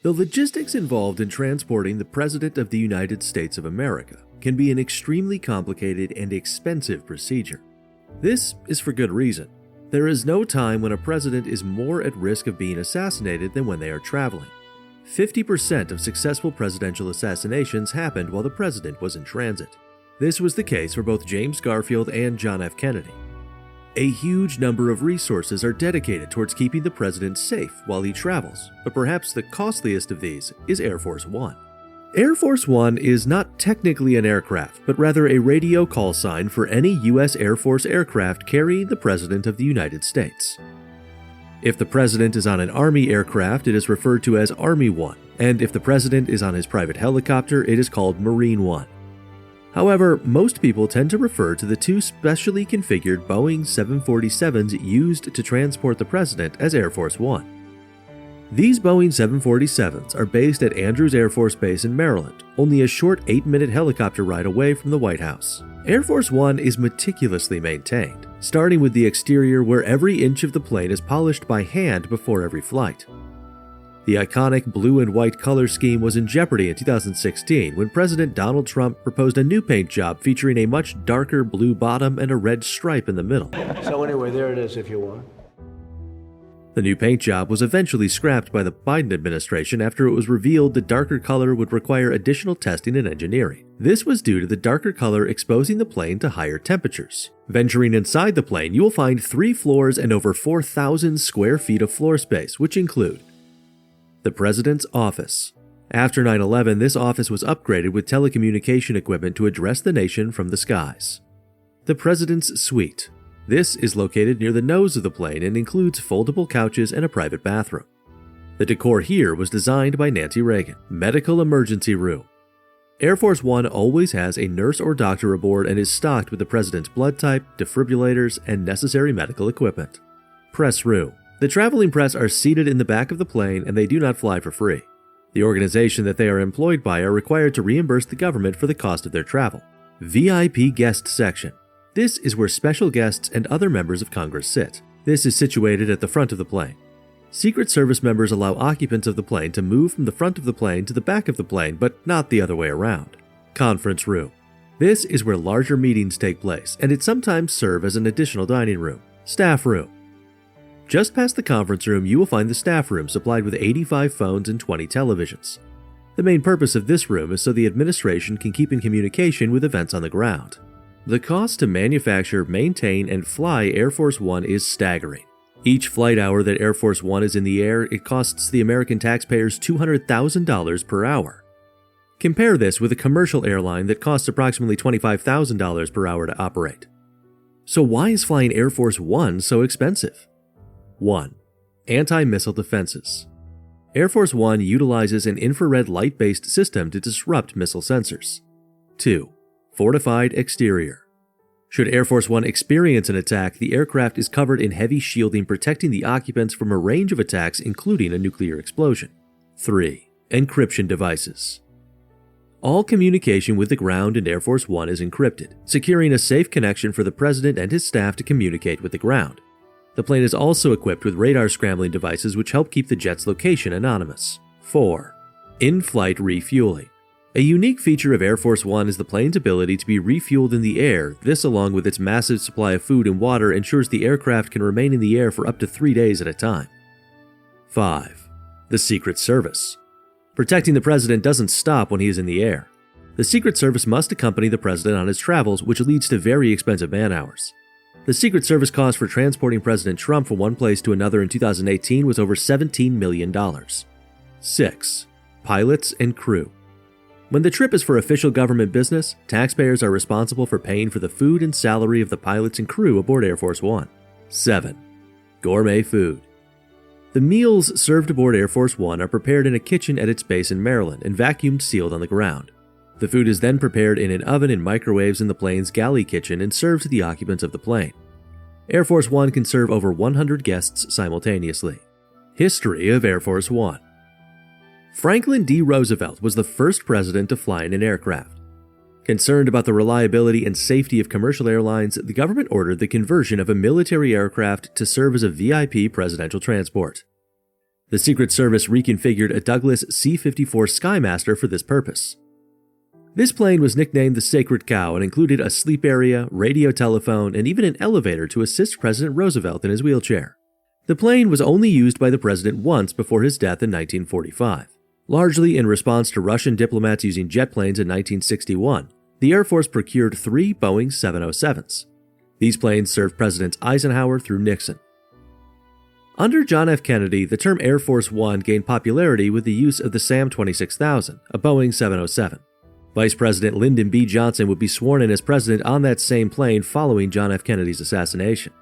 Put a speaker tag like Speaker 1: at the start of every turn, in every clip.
Speaker 1: The logistics involved in transporting the President of the United States of America can be an extremely complicated and expensive procedure. This is for good reason. There is no time when a president is more at risk of being assassinated than when they are traveling. 50% of successful presidential assassinations happened while the president was in transit. This was the case for both James Garfield and John F. Kennedy. A huge number of resources are dedicated towards keeping the president safe while he travels, but perhaps the costliest of these is Air Force One. Air Force One is not technically an aircraft, but rather a radio call sign for any U.S. Air Force aircraft carrying the President of the United States. If the President is on an Army aircraft, it is referred to as Army One, and if the President is on his private helicopter, it is called Marine One. However, most people tend to refer to the two specially configured Boeing 747s used to transport the President as Air Force One. These Boeing 747s are based at Andrews Air Force Base in Maryland, only a short 8-minute helicopter ride away from the White House. Air Force One is meticulously maintained, starting with the exterior where every inch of the plane is polished by hand before every flight. The iconic blue and white color scheme was in jeopardy in 2016 when President Donald Trump proposed a new paint job featuring a much darker blue bottom and a red stripe in the middle.
Speaker 2: So anyway, there it is if you want.
Speaker 1: The new paint job was eventually scrapped by the Biden administration after it was revealed the darker color would require additional testing and engineering. This was due to the darker color exposing the plane to higher temperatures. Venturing inside the plane, you will find 3 floors and over 4,000 square feet of floor space, which include the President's office. After 9/11, this office was upgraded with telecommunication equipment to address the nation from the skies. The President's suite. This is located near the nose of the plane and includes foldable couches and a private bathroom. The decor here was designed by Nancy Reagan. Medical emergency room. Air Force One always has a nurse or doctor aboard and is stocked with the President's blood type, defibrillators, and necessary medical equipment. Press room. The traveling press are seated in the back of the plane and they do not fly for free. The organization that they are employed by are required to reimburse the government for the cost of their travel. VIP guest section. This is where special guests and other members of Congress sit. This is situated at the front of the plane. Secret Service members allow occupants of the plane to move from the front of the plane to the back of the plane, but not the other way around. Conference room. This is where larger meetings take place, and it sometimes serves as an additional dining room. Staff room. Just past the conference room, you will find the staff room supplied with 85 phones and 20 televisions. The main purpose of this room is so the administration can keep in communication with events on the ground. The cost to manufacture, maintain, and fly Air Force One is staggering. Each flight hour that Air Force One is in the air, it costs the American taxpayers $200,000 per hour. Compare this with a commercial airline that costs approximately $25,000 per hour to operate. So why is flying Air Force One so expensive? 1. Anti-missile defenses. Air Force One utilizes an infrared light-based system to disrupt missile sensors. 2. Fortified exterior. Should Air Force One experience an attack, the aircraft is covered in heavy shielding protecting the occupants from a range of attacks including a nuclear explosion. 3. Encryption devices. All communication with the ground in Air Force One is encrypted, securing a safe connection for the President and his staff to communicate with the ground. The plane is also equipped with radar scrambling devices which help keep the jet's location anonymous. 4. In-flight refueling. A unique feature of Air Force One is the plane's ability to be refueled in the air. This, along with its massive supply of food and water, ensures the aircraft can remain in the air for up to 3 days at a time. 5. The Secret Service. Protecting the President doesn't stop when he is in the air. The Secret Service must accompany the President on his travels, which leads to very expensive man-hours. The Secret Service cost for transporting President Trump from one place to another in 2018 was over $17 million. 6. Pilots and crew. When the trip is for official government business, taxpayers are responsible for paying for the food and salary of the pilots and crew aboard Air Force One. 7. Gourmet food. The meals served aboard Air Force One are prepared in a kitchen at its base in Maryland and vacuumed sealed on the ground. The food is then prepared in an oven and microwaves in the plane's galley kitchen and served to the occupants of the plane. Air Force One can serve over 100 guests simultaneously. History of Air Force One. Franklin D. Roosevelt was the first president to fly in an aircraft. Concerned about the reliability and safety of commercial airlines, the government ordered the conversion of a military aircraft to serve as a VIP presidential transport. The Secret Service reconfigured a Douglas C-54 Skymaster for this purpose. This plane was nicknamed the Sacred Cow and included a sleep area, radio telephone, and even an elevator to assist President Roosevelt in his wheelchair. The plane was only used by the president once before his death in 1945. Largely in response to Russian diplomats using jet planes in 1961, the Air Force procured 3 Boeing 707s. These planes served Presidents Eisenhower through Nixon. Under John F. Kennedy, the term Air Force One gained popularity with the use of the SAM 26000, a Boeing 707. Vice President Lyndon B. Johnson would be sworn in as president on that same plane following John F. Kennedy's assassination.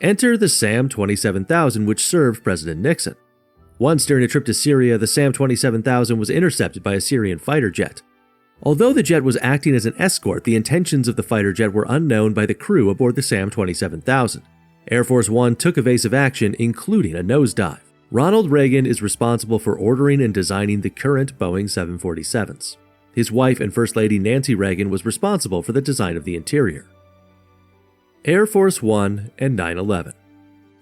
Speaker 1: Enter the SAM 27000, which served President Nixon. Once during a trip to Syria, the SAM 27000 was intercepted by a Syrian fighter jet. Although the jet was acting as an escort, the intentions of the fighter jet were unknown by the crew aboard the SAM 27000. Air Force One took evasive action, including a nosedive. Ronald Reagan is responsible for ordering and designing the current Boeing 747s. His wife and First Lady Nancy Reagan was responsible for the design of the interior. Air Force One and 9/11.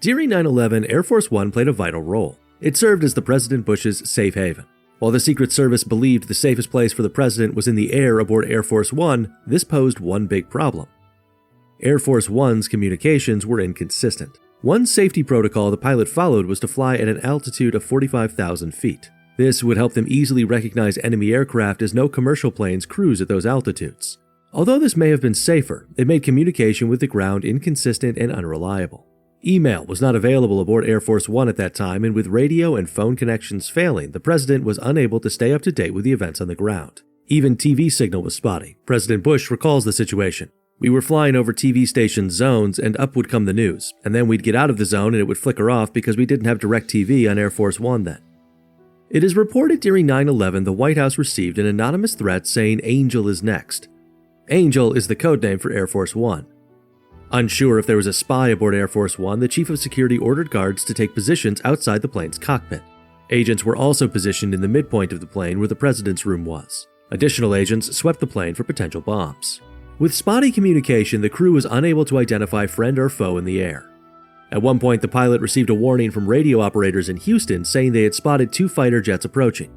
Speaker 1: During 9/11, Air Force One played a vital role. It served as the President Bush's safe haven. While the Secret Service believed the safest place for the president was in the air aboard Air Force One, this posed one big problem. Air Force One's communications were inconsistent. One safety protocol the pilot followed was to fly at an altitude of 45,000 feet. This would help them easily recognize enemy aircraft, as no commercial planes cruise at those altitudes. Although this may have been safer, it made communication with the ground inconsistent and unreliable. Email was not available aboard Air Force One at that time, and with radio and phone connections failing, the president was unable to stay up to date with the events on the ground. Even TV signal was spotty. President Bush recalls the situation. "We were flying over TV station zones, and up would come the news, and then we'd get out of the zone and it would flicker off because we didn't have direct TV on Air Force One then." It is reported during 9/11 the White House received an anonymous threat saying Angel is next. Angel is the codename for Air Force One. Unsure if there was a spy aboard Air Force One, the chief of security ordered guards to take positions outside the plane's cockpit. Agents were also positioned in the midpoint of the plane where the president's room was. Additional agents swept the plane for potential bombs. With spotty communication, the crew was unable to identify friend or foe in the air. At one point, the pilot received a warning from radio operators in Houston saying they had spotted 2 fighter jets approaching.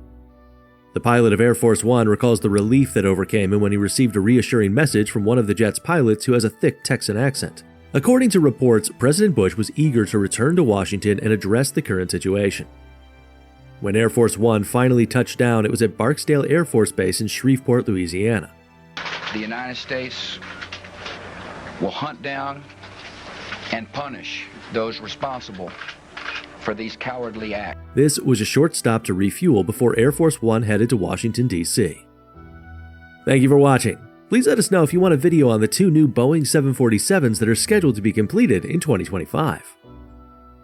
Speaker 1: The pilot of Air Force One recalls the relief that overcame him when he received a reassuring message from one of the jet's pilots who has a thick Texan accent. According to reports, President Bush was eager to return to Washington and address the current situation. When Air Force One finally touched down, it was at Barksdale Air Force Base in Shreveport, Louisiana.
Speaker 3: The United States will hunt down and punish those responsible for these cowardly acts.
Speaker 1: This was a short stop to refuel before Air Force One headed to Washington, D.C. Thank you for watching. Please let us know if you want a video on the 2 new Boeing 747s that are scheduled to be completed in 2025.